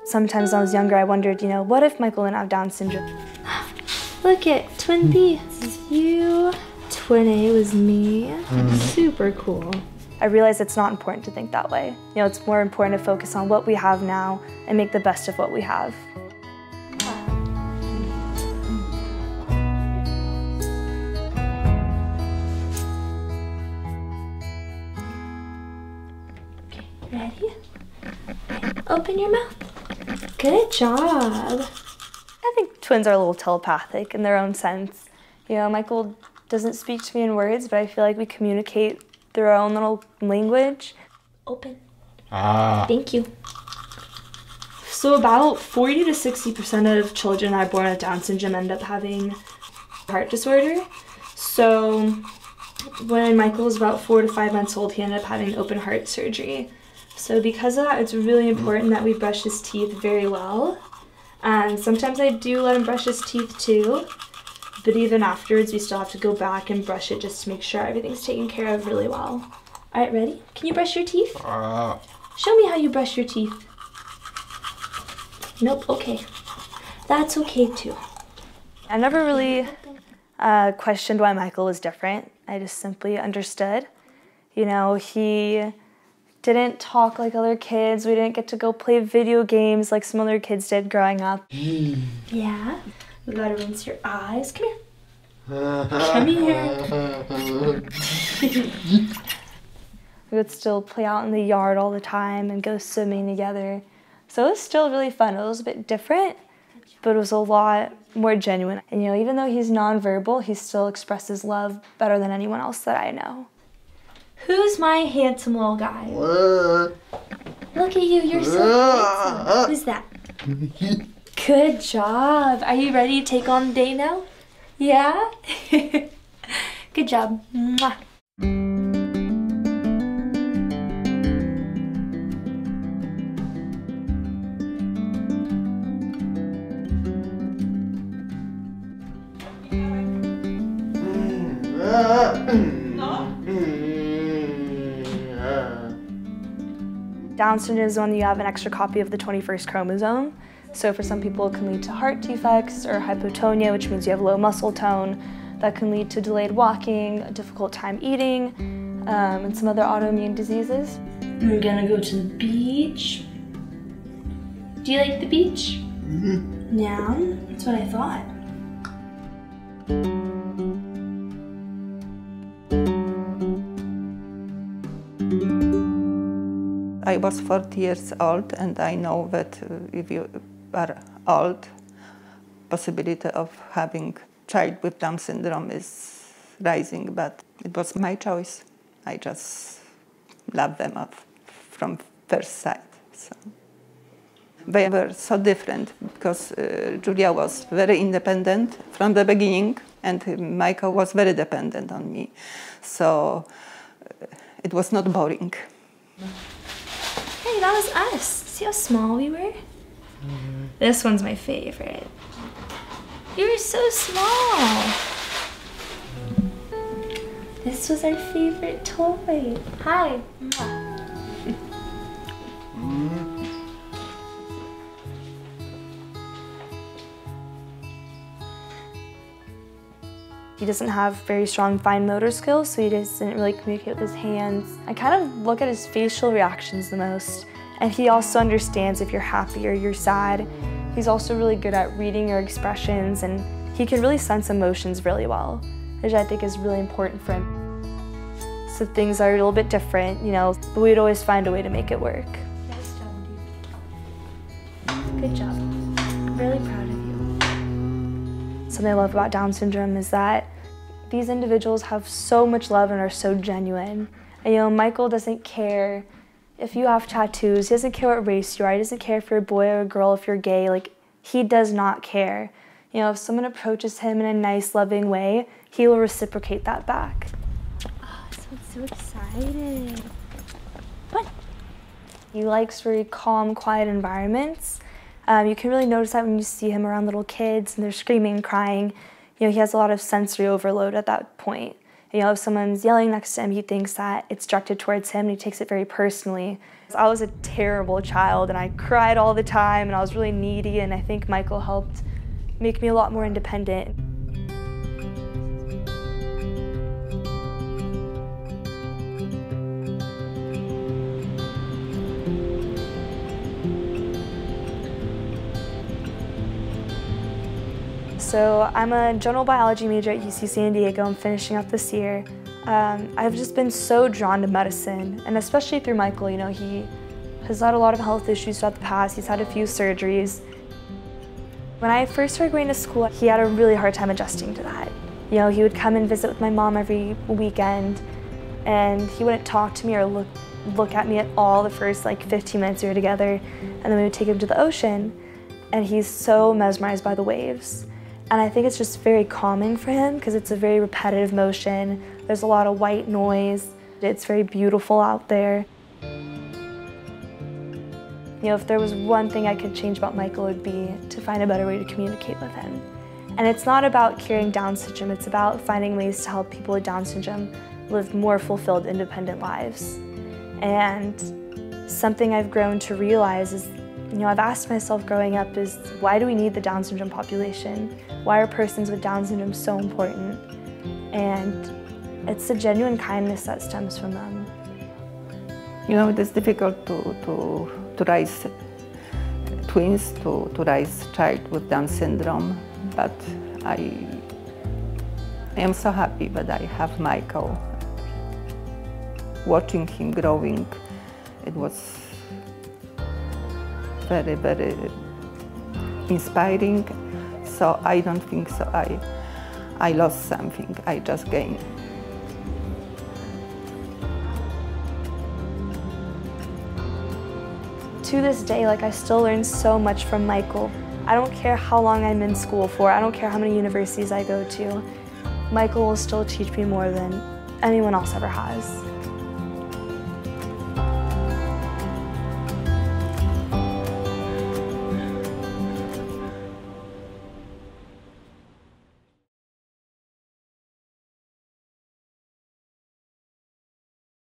Sometimes when I was younger, I wondered, what if Michael didn't have Down syndrome? Look at twin B. This is you. Twin A was me. Super cool. I realized it's not important to think that way. It's more important to focus on what we have now and make the best of what we have. Okay, ready? Open your mouth. Good job. I think twins are a little telepathic in their own sense. Michael doesn't speak to me in words, but I feel like we communicate through our own little language. Open. Thank you. So about 40 to 60% of children that are born with Down syndrome end up having heart disorder. So when Michael was about 4 to 5 months old, he ended up having open heart surgery. So because of that, it's really important that we brush his teeth very well. And sometimes I do let him brush his teeth too, but even afterwards, we still have to go back and brush it just to make sure everything's taken care of really well. All right, ready? Can you brush your teeth? Show me how you brush your teeth. Nope, okay. That's okay too. I never really questioned why Michael was different. I just simply understood. He didn't talk like other kids. We didn't get to go play video games like some other kids did growing up. Yeah? We gotta rinse your eyes. Come here. Come here. We would still play out in the yard all the time and go swimming together. So it was still really fun. It was a bit different, but it was a lot more genuine. And even though he's nonverbal, he still expresses love better than anyone else that I know. Who's my handsome little guy? Look at you, you're so handsome. Who's that? Good job. Are you ready to take on the day now? Yeah? Good job. Mwah. Down syndrome is when you have an extra copy of the 21st chromosome. So for some people, it can lead to heart defects or hypotonia, which means you have low muscle tone. That can lead to delayed walking, a difficult time eating, and some other autoimmune diseases. We're gonna go to the beach. Do you like the beach? Mm-hmm. Yeah, that's what I thought. I was 40 years old, and I know that if you are old, possibility of having child with Down syndrome is rising, but it was my choice. I just love them from first sight. So. They were so different because Julia was very independent from the beginning, and Michael was very dependent on me. So it was not boring. Hey, that was us. See how small we were? Mm-hmm. This one's my favorite. You were so small. This was our favorite toy. Hi. He doesn't have very strong fine motor skills, so he doesn't really communicate with his hands. I kind of look at his facial reactions the most, and he also understands if you're happy or you're sad. He's also really good at reading your expressions, and he can really sense emotions really well, which I think is really important for him. So things are a little bit different, but we'd always find a way to make it work. Nice job, dude. Good job. I'm really proud of you. Something I love about Down syndrome is that these individuals have so much love and are so genuine. And Michael doesn't care if you have tattoos, he doesn't care what race you are, he doesn't care if you're a boy or a girl, if you're gay, he does not care. If someone approaches him in a nice, loving way, he will reciprocate that back. Oh, I'm so excited. What? He likes very calm, quiet environments. You can really notice that when you see him around little kids and they're screaming and crying. He has a lot of sensory overload at that point. You know, if someone's yelling next to him, he thinks that it's directed towards him and he takes it very personally. I was a terrible child and I cried all the time and I was really needy, and I think Michael helped make me a lot more independent. So I'm a general biology major at UC San Diego. I'm finishing up this year. I've just been so drawn to medicine, and especially through Michael. You know, he has had a lot of health issues throughout the past. He's had a few surgeries. When I first started going to school, he had a really hard time adjusting to that. You know, he would come and visit with my mom every weekend, and he wouldn't talk to me or look at me at all the first like 15 minutes we were together, and then we would take him to the ocean, and he's so mesmerized by the waves. And I think it's just very calming for him because it's a very repetitive motion. There's a lot of white noise. It's very beautiful out there. You know, if there was one thing I could change about Michael, it would be to find a better way to communicate with him. And it's not about curing Down syndrome, it's about finding ways to help people with Down syndrome live more fulfilled, independent lives. And something I've grown to realize is, you know, I've asked myself growing up is, why do we need the Down syndrome population? Why are persons with Down syndrome so important? And it's the genuine kindness that stems from them. You know, it is difficult to raise twins, to raise a child with Down syndrome, but I am so happy that I have Michael. Watching him growing, it was very, very inspiring. So I don't think so I lost something, I just gained. To this day, like, I still learn so much from Michael. I don't care how long I'm in school for, I don't care how many universities I go to. Michael will still teach me more than anyone else ever has.